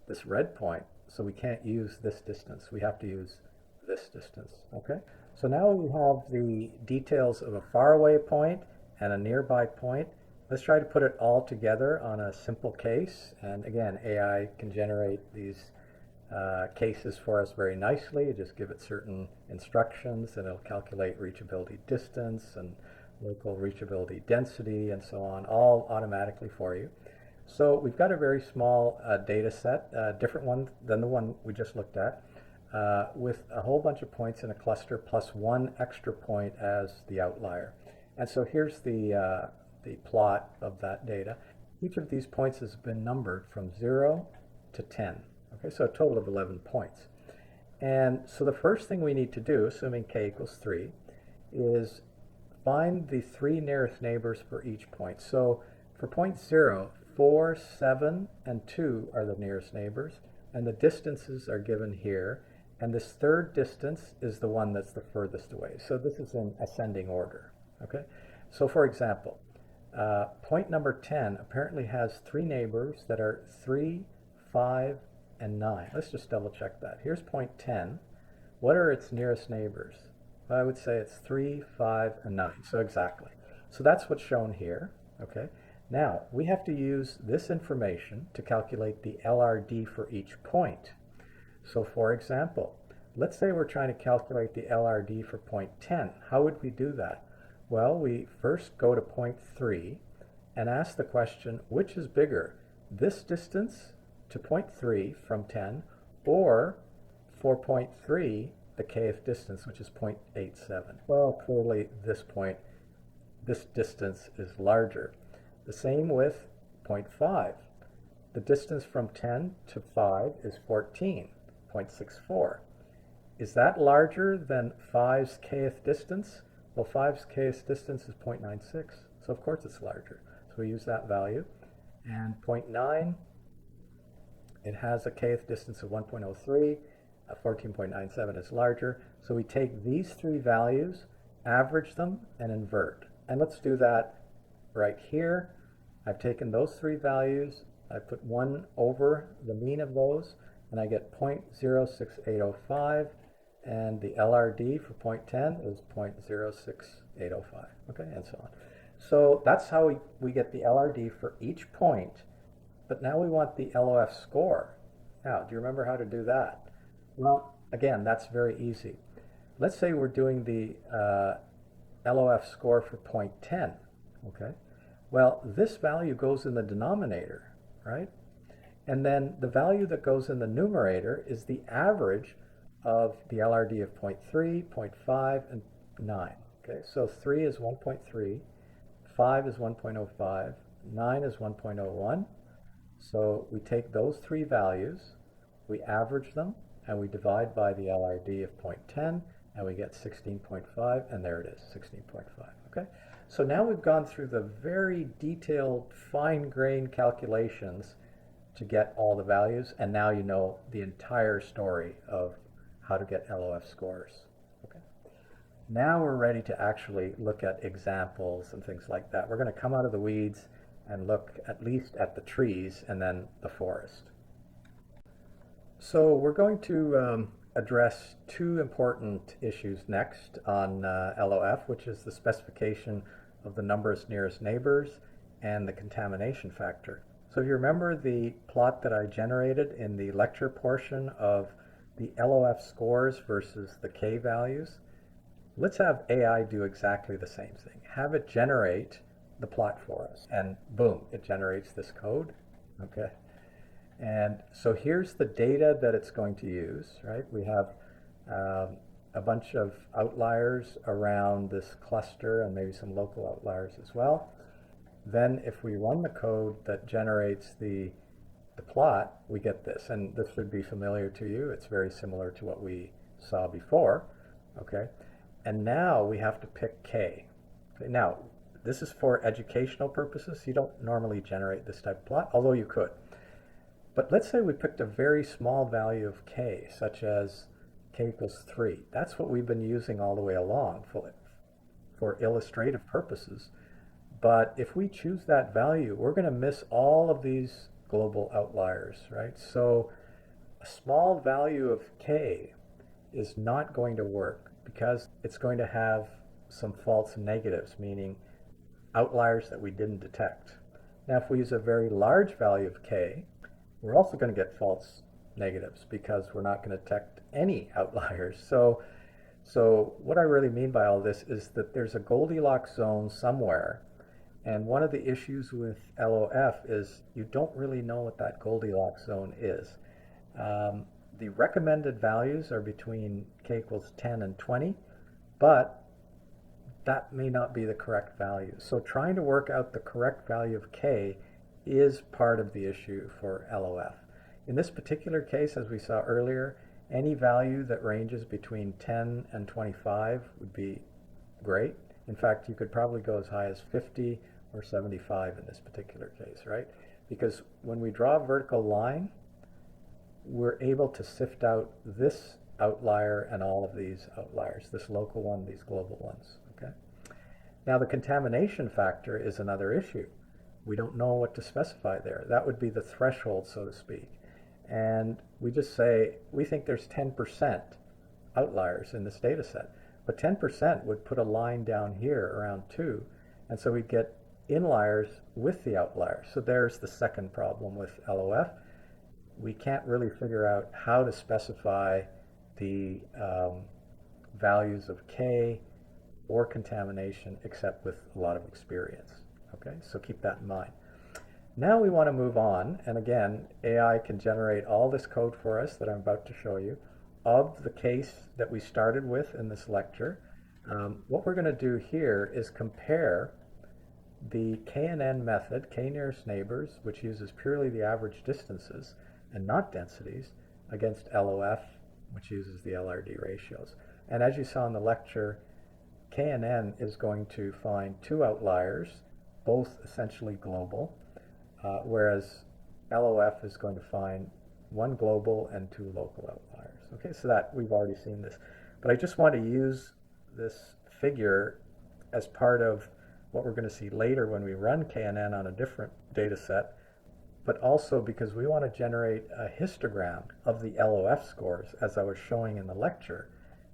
this red point, so we can't use this distance. We have to use this distance, okay? So now we have the details of a faraway point and a nearby point. Let's try to put it all together on a simple case. And again, AI can generate these cases for us very nicely. You just give it certain instructions and it'll calculate reachability distance and local reachability density and so on, all automatically for you. So we've got a very small data set, different one than the one we just looked at, with a whole bunch of points in a cluster plus one extra point as the outlier. And so here's the plot of that data. Each of these points has been numbered from 0 to 10. Okay, so a total of 11 points. And so the first thing we need to do, assuming k equals 3, is find the 3 nearest neighbors for each point. So for point 0, 4, 7, and 2 are the nearest neighbors, and the distances are given here. And this third distance is the one that's the furthest away. So this is in ascending order. Okay, so for example, point number 10 apparently has 3 neighbors that are 3, 5, and 9. Let's just double check that. Here's point 10. What are its nearest neighbors? Well, I would say it's 3, 5, and 9. So exactly. So that's what's shown here. Okay. Now, we have to use this information to calculate the LRD for each point. So for example, let's say we're trying to calculate the LRD for point 10. How would we do that? Well, we first go to point 3 and ask the question, which is bigger, this distance to point 3 from 10, or for point 3, the kth distance, which is 0.87? Well, clearly this distance is larger. The same with point 5. The distance from 10 to 5 is 14.64. Is that larger than 5's kth distance? Well, 5's kth distance is 0.96, so of course it's larger. So we use that value. And 0.9, it has a kth distance of 1.03. 14.97 is larger. So we take these 3 values, average them, and invert. And let's do that right here. I've taken those 3 values, I put 1 over the mean of those, and I get 0.06805, and the LRD for point 10 is 0.06805, okay, and so on. So that's how we get the LRD for each point, but now we want the LOF score. Now, do you remember how to do that? Well, again, that's very easy. Let's say we're doing the LOF score for point 10, okay? Well, this value goes in the denominator, right? And then the value that goes in the numerator is the average of the LRD of 0.3, 0.5, and 9. Okay, so 3 is 1.3, 5 is 1.05, 9 is 1.01. So we take those 3 values, we average them, and we divide by the LRD of 0.10, and we get 16.5, and there it is, 16.5. Okay, so now we've gone through the very detailed, fine-grained calculations to get all the values, and now you know the entire story of how to get LOF scores. Okay. Now we're ready to actually look at examples and things like that. We're going to come out of the weeds and look at least at the trees and then the forest. So we're going to address 2 important issues next on LOF, which is the specification of the numbers nearest neighbors and the contamination factor. So if you remember the plot that I generated in the lecture portion of the LOF scores versus the K values, let's have AI do exactly the same thing. Have it generate the plot for us, and boom, it generates this code. Okay. And so here's the data that it's going to use, right? We have a bunch of outliers around this cluster and maybe some local outliers as well. Then if we run the code that generates the plot, we get this. And this would be familiar to you. It's very similar to what we saw before. Okay. And now we have to pick K. Okay, now, this is for educational purposes. You don't normally generate this type of plot, although you could. But let's say we picked a very small value of K, such as K equals 3. That's what we've been using all the way along for illustrative purposes. But if we choose that value, we're going to miss all of these global outliers, right? So a small value of K is not going to work because it's going to have some false negatives, meaning outliers that we didn't detect. Now, if we use a very large value of k, we're also going to get false negatives because we're not going to detect any outliers. So what I really mean by all this is that there's a Goldilocks zone somewhere, and one of the issues with LOF is you don't really know what that Goldilocks zone is. Um, the recommended values are between k equals 10 and 20, but that may not be the correct value. So trying to work out the correct value of k is part of the issue for LOF. In this particular case, as we saw earlier, any value that ranges between 10 and 25 would be great. In fact, you could probably go as high as 50 or 75 in this particular case, right? Because when we draw a vertical line, we're able to sift out this outlier and all of these outliers, this local one, these global ones, okay? Now the contamination factor is another issue. We don't know what to specify there. That would be the threshold, so to speak. And we just say, we think there's 10% outliers in this data set. But 10% would put a line down here around 2. And so we get inliers with the outliers. So there's the second problem with LOF. We can't really figure out how to specify the values of K or contamination except with a lot of experience. Okay, so keep that in mind. Now we want to move on, and again, AI can generate all this code for us that I'm about to show you of the case that we started with in this lecture. What we're going to do here is compare the KNN method, K nearest neighbors, which uses purely the average distances and not densities, against LOF, which uses the LRD ratios. And as you saw in the lecture, KNN is going to find two outliers, both essentially global, whereas LOF is going to find one global and two local outliers. Okay, so that we've already seen this. But I just want to use this figure as part of what we're going to see later when we run KNN on a different data set, but also because we want to generate a histogram of the LOF scores as I was showing in the lecture.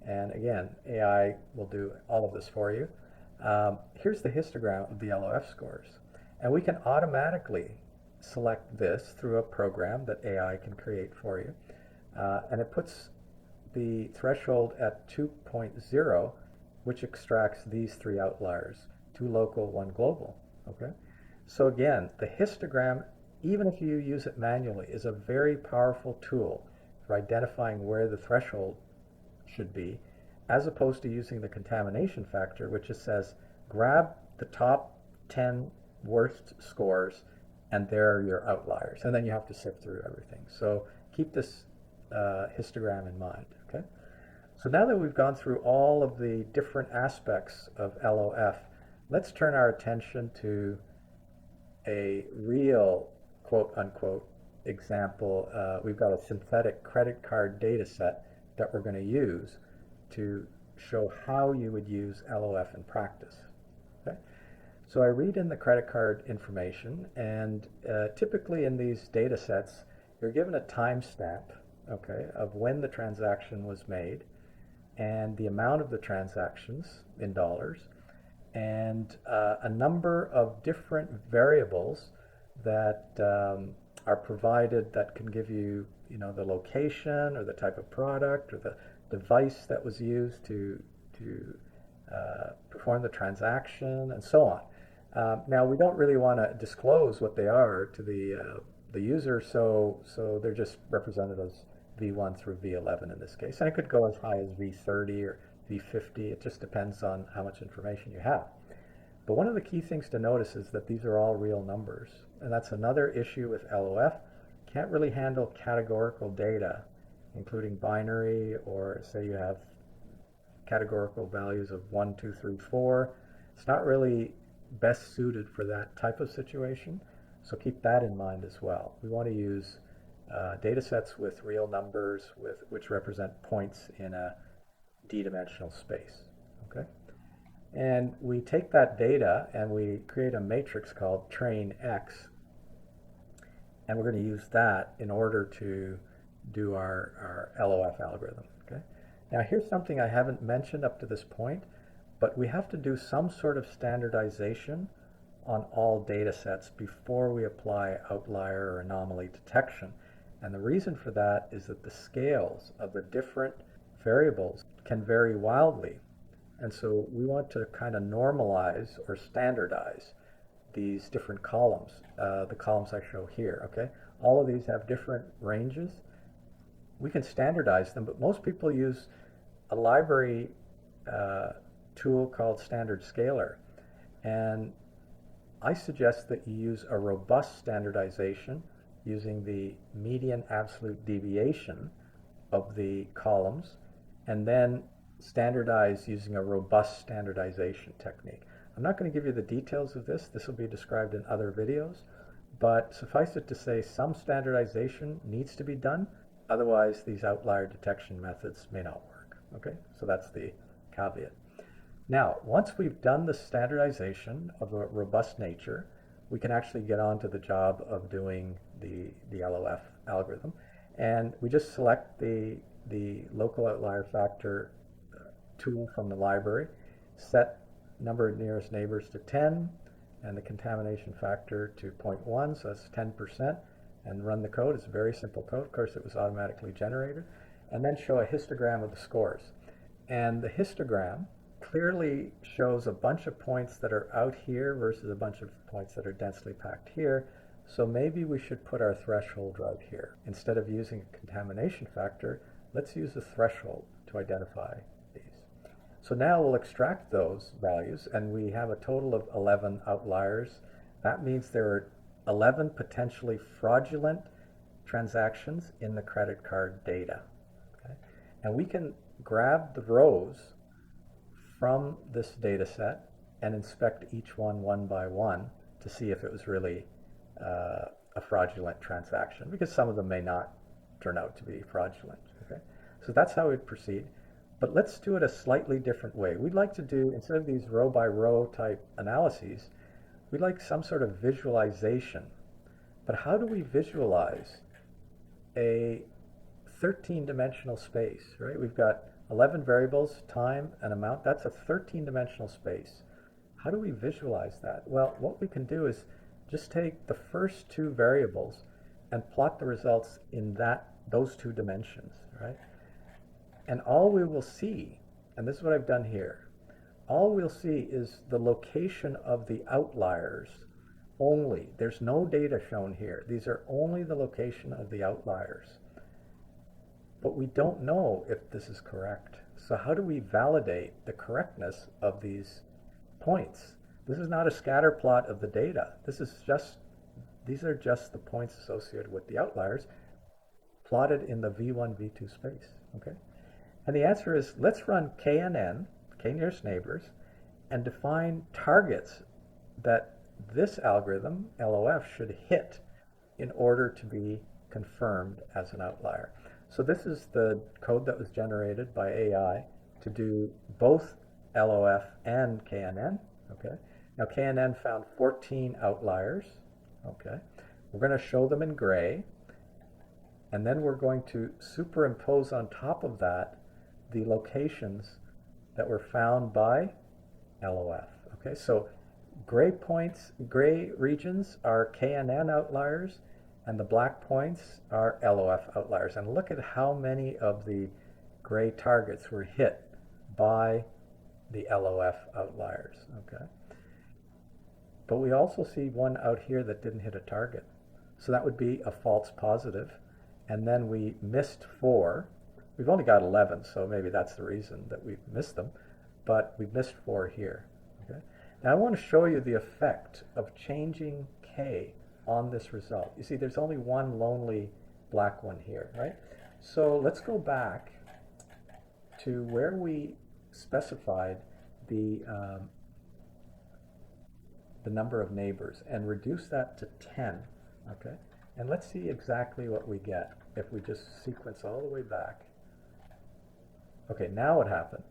And again, AI will do all of this for you. Here's the histogram of the LOF scores. And we can automatically select this through a program that AI can create for you. And it puts the threshold at 2.0, which extracts these three outliers, 2 local, 1 global. Okay? So again, the histogram, even if you use it manually, is a very powerful tool for identifying where the threshold should be, as opposed to using the contamination factor, which just says, grab the top 10 worst scores, and there are your outliers. And then you have to sift through everything. So keep this histogram in mind, okay? So now that we've gone through all of the different aspects of LOF, let's turn our attention to a real quote-unquote example. We've got a synthetic credit card data set that we're going to use to show how you would use LOF in practice. Okay? So I read in the credit card information, and typically in these data sets, you're given a timestamp, okay, of when the transaction was made and the amount of the transactions in dollars, and a number of different variables that are provided that can give you, the location or the type of product or the device that was used to perform the transaction, and so on. Now, we don't really want to disclose what they are to the user, so they're just represented as V1 through V11 in this case. And it could go as high as V30 or V50. It just depends on how much information you have. But one of the key things to notice is that these are all real numbers. And that's another issue with LOF. Can't really handle categorical data, including binary, or say you have categorical values of 1, 2, 3, 4. It's not really best suited for that type of situation. So keep that in mind as well. We want to use data sets with real numbers which represent points in a d-dimensional space. Okay? And we take that data and we create a matrix called train X, and we're going to use that in order to do our LOF algorithm. Okay? Now here's something I haven't mentioned up to this point, but we have to do some sort of standardization on all data sets before we apply outlier or anomaly detection. And the reason for that is that the scales of the different variables can vary wildly. And so we want to kind of normalize or standardize these different columns, the columns I show here, okay? All of these have different ranges. We can standardize them, but most people use a library tool called Standard Scaler. And I suggest that you use a robust standardization using the median absolute deviation of the columns, and then standardize using a robust standardization technique. I'm not going to give you the details of this. This will be described in other videos, but suffice it to say some standardization needs to be done. Otherwise, these outlier detection methods may not work. Okay, so that's the caveat. Now, once we've done the standardization of a robust nature, we can actually get on to the job of doing the LOF algorithm. And we just select the local outlier factor tool from the library, set number of nearest neighbors to 10, and the contamination factor to 0.1, so that's 10%, and run the code. It's a very simple code. Of course, it was automatically generated. And then show a histogram of the scores. And the histogram clearly shows a bunch of points that are out here versus a bunch of points that are densely packed here. So maybe we should put our threshold right here. Instead of using a contamination factor, let's use a threshold to identify these. So now we'll extract those values, and we have a total of 11 outliers. That means there are 11 potentially fraudulent transactions in the credit card data. Okay? And we can grab the rows from this data set and inspect each one by one to see if it was really a fraudulent transaction, because some of them may not turn out to be fraudulent. Okay? So that's how we'd proceed. But let's do it a slightly different way. We'd like to do, instead of these row by row type analyses, we'd like some sort of visualization. But how do we visualize a 13-dimensional space, right? We've got 11 variables, time and amount. That's a 13-dimensional space. How do we visualize that? Well, what we can do is just take the first two variables and plot the results in those two dimensions, right? And all we will see, and this is what I've done here, all we'll see is the location of the outliers only. There's no data shown here. These are only the location of the outliers. But we don't know if this is correct. So how do we validate the correctness of these points? This is not a scatter plot of the data. These are just the points associated with the outliers plotted in the V1, V2 space, okay? And the answer is, let's run KNN, K nearest neighbors, and define targets that this algorithm, LOF, should hit in order to be confirmed as an outlier. So this is the code that was generated by AI to do both LOF and KNN, okay? Now KNN found 14 outliers, okay? We're going to show them in gray, and then we're going to superimpose on top of that the locations that were found by LOF, okay? So gray regions are KNN outliers, and the black points are LOF outliers. And look at how many of the gray targets were hit by the LOF outliers, okay? But we also see one out here that didn't hit a target. So that would be a false positive. And then we missed 4. We've only got 11, so maybe that's the reason that we've missed them. But we missed 4 here, okay? Now I want to show you the effect of changing K on this result. You see, there's only one lonely black one here, right? So let's go back to where we specified the number of neighbors and reduce that to 10, okay? And let's see exactly what we get if we just sequence all the way back. Okay, now what happened?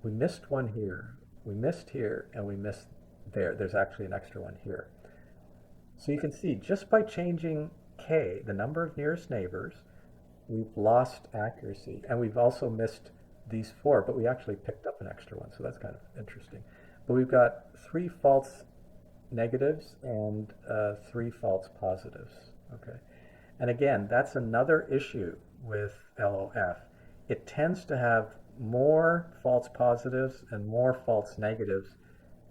We missed one here, we missed here, and we missed there. There's actually an extra one here. So you can see, just by changing K, the number of nearest neighbors, we've lost accuracy. And we've also missed these 4, but we actually picked up an extra one, so that's kind of interesting. But we've got 3 false negatives and 3 false positives. Okay. And again, that's another issue with LOF. It tends to have more false positives and more false negatives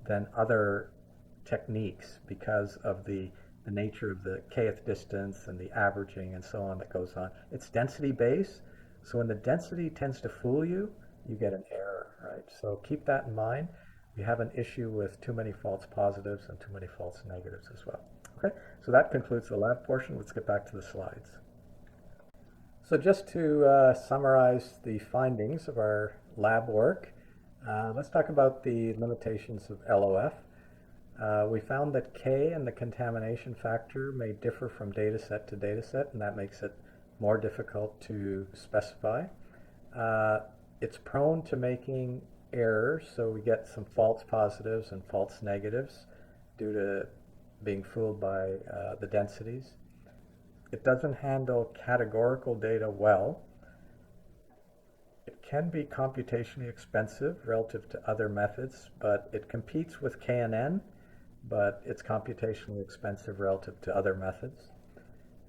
than other techniques because of the nature of the kth distance and the averaging and so on that goes on. It's density based, so when the density tends to fool you, you get an error, right? So keep that in mind. We have an issue with too many false positives and too many false negatives as well. Okay, so that concludes the lab portion. Let's get back to the slides. So just to summarize the findings of our lab work, let's talk about the limitations of LOF. We found that K and the contamination factor may differ from dataset to dataset, and that makes it more difficult to specify. It's prone to making errors, so we get some false positives and false negatives due to being fooled by the densities. It doesn't handle categorical data well. It can be computationally expensive relative to other methods, but it competes with KNN, but it's computationally expensive relative to other methods.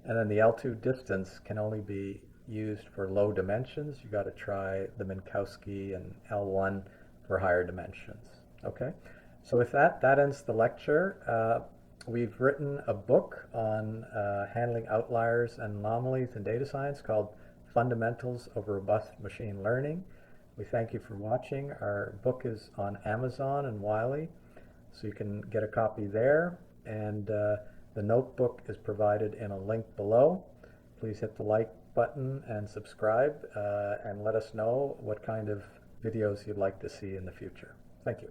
And then the L2 distance can only be used for low dimensions. You got to try the Minkowski and L1 for higher dimensions. Okay, so with that ends the lecture. We've written a book on handling outliers and anomalies in data science called Fundamentals of Robust Machine Learning. We thank you for watching. Our book is on Amazon and Wiley, so you can get a copy there. And the notebook is provided in a link below. Please hit the like button and subscribe, and let us know what kind of videos you'd like to see in the future. Thank you.